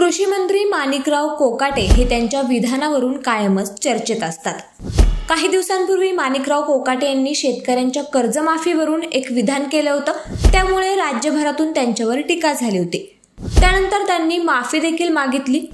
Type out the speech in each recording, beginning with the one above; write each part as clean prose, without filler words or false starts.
कृषी मंत्री माणिकराव कोकाटे हे त्यांच्या विधानावरून कायमच चर्चेत असतात। काही दिवसांपूर्वी माणिकराव कोकाटे यांनी शेतकऱ्यांच्या कर्जमाफीवरून एक विधान केलं होतं, त्यामुळे राज्यभरातून त्यांच्यावर टीका झाली होती। त्यानंतर त्यांनी माफी देखील मागितली।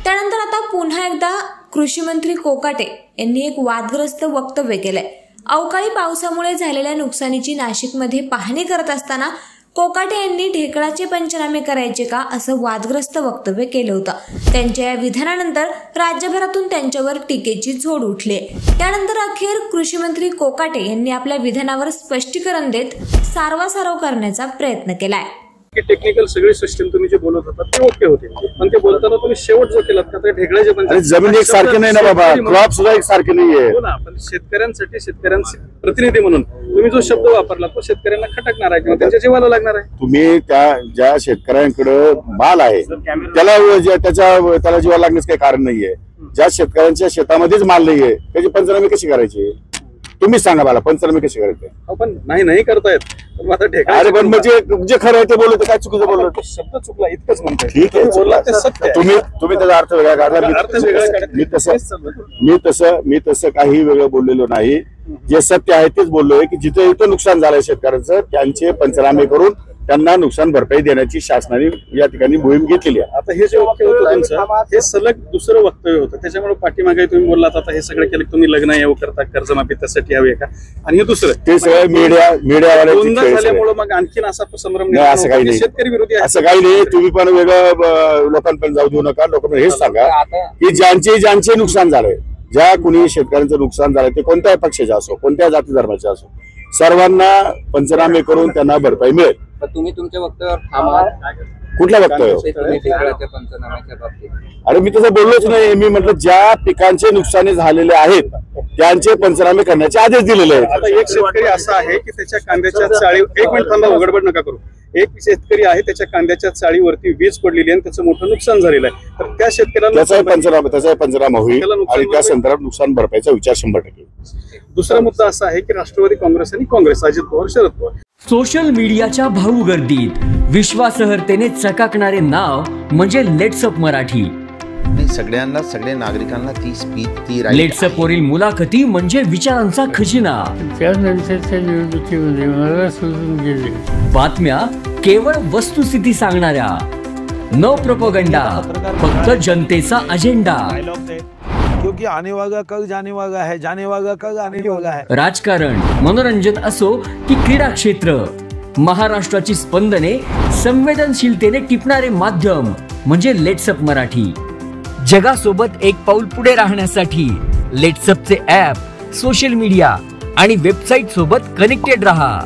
त्यानंतर आता पुन्हा एकदा कृषी मंत्री कोकाटे यांनी एक वादग्रस्त वक्तव्य केलंय। अवकाळी पावसामुळे झालेल्या नुकसानीची नाशिकमध्ये पाहणी करत असताना कोकाटे यांनी ढेकळाचे पंचनामे करायचे का असं वादग्रस्त वक्तव्य केलं होतं। त्यांच्या या विधानानंतर राज्यभरातून त्यांच्यावर टीकेची झोड उठली। त्यानंतर अखेर कृषी मंत्री कोकाटे यांनी आपल्या विधानावर स्पष्टीकरण देत सारवासारव करण्याचा प्रयत्न केलाय। टेक्निकल सगळी सिस्टम तुम्ही जे बोलत होता ते ओके होते, पण ते बोलताना तुम्ही शेवट जो केलात का ते ढेकळाचे पण जमीन एक सारखी नाही ना बाबा, क्रॉप सुद्धा एक सारखे नाहीये। हो ना, पण शेतकऱ्यांसाठी शेतकऱ्यांचे प्रतिनिधी म्हणून तुम्ही जो शब्द वापरला तो शेतकऱ्यांना खटकणार आहे किंवा त्यांच्या जीवाला लागणार आहे। तुम्ही त्या ज्या शेतकऱ्यांकडे माल आहे त्याला जीवाला लागण्याचं काही कारण नाहीये। ज्या शेतकऱ्यांच्या शेतामध्येच माल नाहीये त्याची पंचनामे कशी करायची तुम्ही सांगा मला, पंचनामे कशी करायचे? पण नाही करतायत, पण आता ढेकळा अरे पण म्हणजे जे खरं आहे ते बोलतो, काय चुकीचं बोललो? शब्द चुकला इतकंच म्हणतोय। ठीक आहे, बोलला ते सत्य आहे। तुम्ही त्याचा अर्थ वेगळा काढला। मी तसं काही वेगळं बोललेलो नाही। जे सत्य आहे तेच बोललोय की जिथे इथं नुकसान झालंय शेतकऱ्यांचं त्यांचे पंचनामे करून त्यांना नुकसान भरपाई देण्याची शासनाने या ठिकाणी मोहीम घेतलेली आहे। आता हे जे वाक्य होतं तुमचं हे सलग दुसरं वक्तव्य होतं, त्याच्यामुळे पाठीमागे तुम्ही बोललात आता हे सगळं केलं तुम्ही लग्न येऊ करता कर्जमाफी त्यासाठी हवी का, आणि हे दुसरं ते सगळं मीडियावाले झाल्यामुळे मग आणखीन असा संभ्रम नाही। असं काही नाही, शेतकरी विरोधी असं काही नाही। तुम्ही पण वेगळं लोकांपर्यंत जाऊ देऊ नका। लोकांना हेच सांगा की ज्यांचे नुकसान झालंय, ज्या कुणी शेतकऱ्यांचं नुकसान झालंय ते कोणत्याही पक्षाचे असो, कोणत्या जाती धर्माचे असो, सर्वांना पंचनामे करून त्यांना भरपाई मिळेल। तुम्ही तुमच्या वक्तव्यावर थांबा। कुठल्या वक्तव्य? अरे मी तसं बोललोच नाही। मी म्हटलं ज्या पिकांचे नुकसानी झालेले आहेत त्यांचे पंचनामे करण्याचे आदेश दिलेले आहेत। आता एक शेतकरी असा आहे की त्याच्या कांद्याच्या चाळी, एक मिनिट थांबा, उघडबड नका करू। एक शेतकरी आहे त्याच्या कांद्याच्या चाळीवरती वीज पडलेली आणि त्याचं मोठं नुकसान झालेलं आहे, तर त्या शेतकऱ्याला त्याचा पंचनामा होईल आणि त्या संदर्भात नुकसान भरपाईचा विचार 100%। दुसरा मुद्दा असा आहे की राष्ट्रवादी काँग्रेस आणि काँग्रेस, अजित पवार, शरद पवार सोशल मीडियाच्या भाऊ गर्दीत विश्वासार्हतेने चकाकणारे नाव म्हणजे लेट्सअप मराठी। सगळ्यांना, सगळ्या नागरिकांना ती स्पीच, ती लेट्सअप वरील मुलाखती म्हणजे विचारांचा खजिना। त्यानंतरच्या निवडणुकीमध्ये मला सोडून गेले। बातम्या केवळ वस्तुस्थिती सांगणाऱ्या, न प्रोपगंडा, फक्त जनतेचा अजेंडा। क्योंकि आने वाला कल जाने वाला है, जाने वाला कल आने वाला है। राजकारण, मनोरंजन असो की क्रीडा क्षेत्र, महाराष्ट्राची स्पंदने संवेदनशीलतेने टिपणारे माध्यम म्हणजे लेट्सअप मराठी। जगासोबत एक पाऊल पुढे राहण्यासाठी लेट्सअपचे ॲप, सोशल मीडिया आणि वेबसाईट सोबत कनेक्टेड रहा।